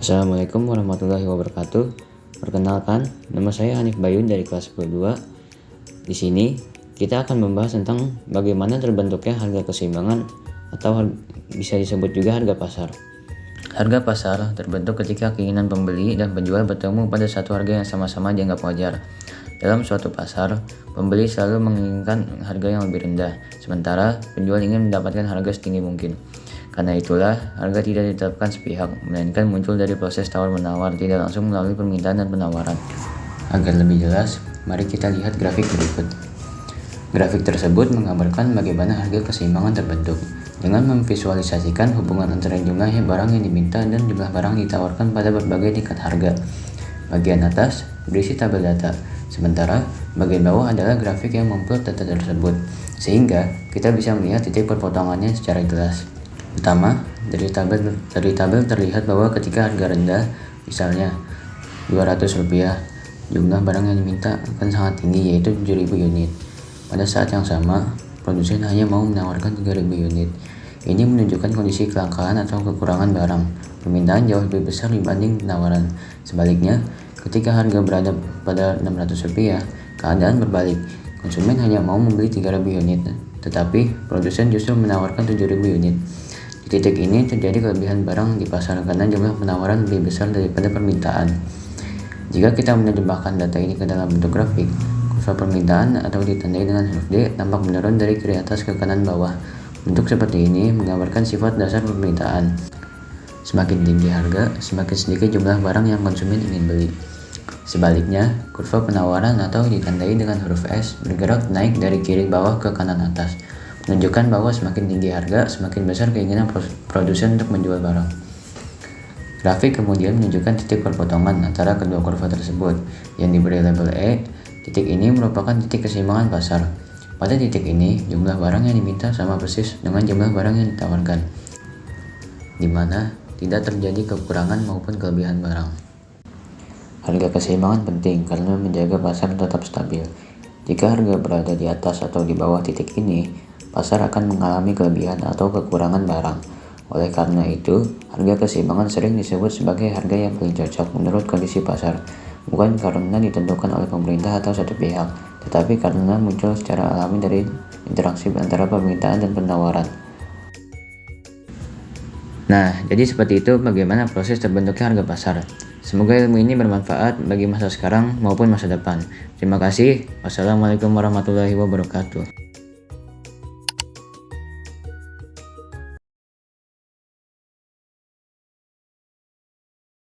Assalamualaikum warahmatullahi wabarakatuh. Perkenalkan, nama saya Hanif Bayun dari kelas 10-2. Di sini kita akan membahas tentang bagaimana terbentuknya harga keseimbangan atau bisa disebut juga harga pasar. Harga pasar terbentuk ketika keinginan pembeli dan penjual bertemu pada satu harga yang sama-sama dianggap wajar. Dalam suatu pasar, pembeli selalu menginginkan harga yang lebih rendah, sementara penjual ingin mendapatkan harga setinggi mungkin. Karena itulah, harga tidak ditetapkan sepihak, melainkan muncul dari proses tawar-menawar, tidak langsung melalui permintaan dan penawaran. Agar lebih jelas, mari kita lihat grafik berikut. Grafik tersebut menggambarkan bagaimana harga keseimbangan terbentuk, dengan memvisualisasikan hubungan antara jumlah barang yang diminta dan jumlah barang ditawarkan pada berbagai tingkat harga. Bagian atas berisi tabel data, sementara bagian bawah adalah grafik yang memplot data tersebut, sehingga kita bisa melihat titik perpotongannya secara jelas. Pertama, dari tabel terlihat bahwa ketika harga rendah, misalnya Rp200, jumlah barang yang diminta akan sangat tinggi, yaitu 7.000 unit. Pada saat yang sama, produsen hanya mau menawarkan 3.000 unit. Ini menunjukkan kondisi kelangkaan atau kekurangan barang. Permintaan jauh lebih besar dibanding penawaran. Sebaliknya, ketika harga berada pada Rp600, keadaan berbalik. Konsumen hanya mau membeli 3.000 unit, tetapi produsen justru menawarkan 7.000 unit. Di titik ini terjadi kelebihan barang di pasar karena jumlah penawaran lebih besar daripada permintaan. Jika kita menerjemahkan data ini ke dalam bentuk grafik, kurva permintaan atau ditandai dengan huruf D tampak menurun dari kiri atas ke kanan bawah. Bentuk seperti ini menggambarkan sifat dasar permintaan. Semakin tinggi harga, semakin sedikit jumlah barang yang konsumen ingin beli. Sebaliknya, kurva penawaran atau ditandai dengan huruf S bergerak naik dari kiri bawah ke kanan atas, menunjukkan bahwa semakin tinggi harga, semakin besar keinginan produsen untuk menjual barang. Grafik kemudian menunjukkan titik perpotongan antara kedua kurva tersebut, yang diberi label E. Titik ini merupakan titik keseimbangan pasar. Pada titik ini, jumlah barang yang diminta sama persis dengan jumlah barang yang ditawarkan, di mana tidak terjadi kekurangan maupun kelebihan barang. Harga keseimbangan penting karena menjaga pasar tetap stabil. Jika harga berada di atas atau di bawah titik ini, pasar akan mengalami kelebihan atau kekurangan barang. Oleh karena itu, harga keseimbangan sering disebut sebagai harga yang paling cocok menurut kondisi pasar, bukan karena ditentukan oleh pemerintah atau satu pihak, tetapi karena muncul secara alami dari interaksi antara permintaan dan penawaran. Nah, jadi seperti itu bagaimana proses terbentuknya harga pasar. Semoga ilmu ini bermanfaat bagi masa sekarang maupun masa depan. Terima kasih. Wassalamualaikum warahmatullahi wabarakatuh.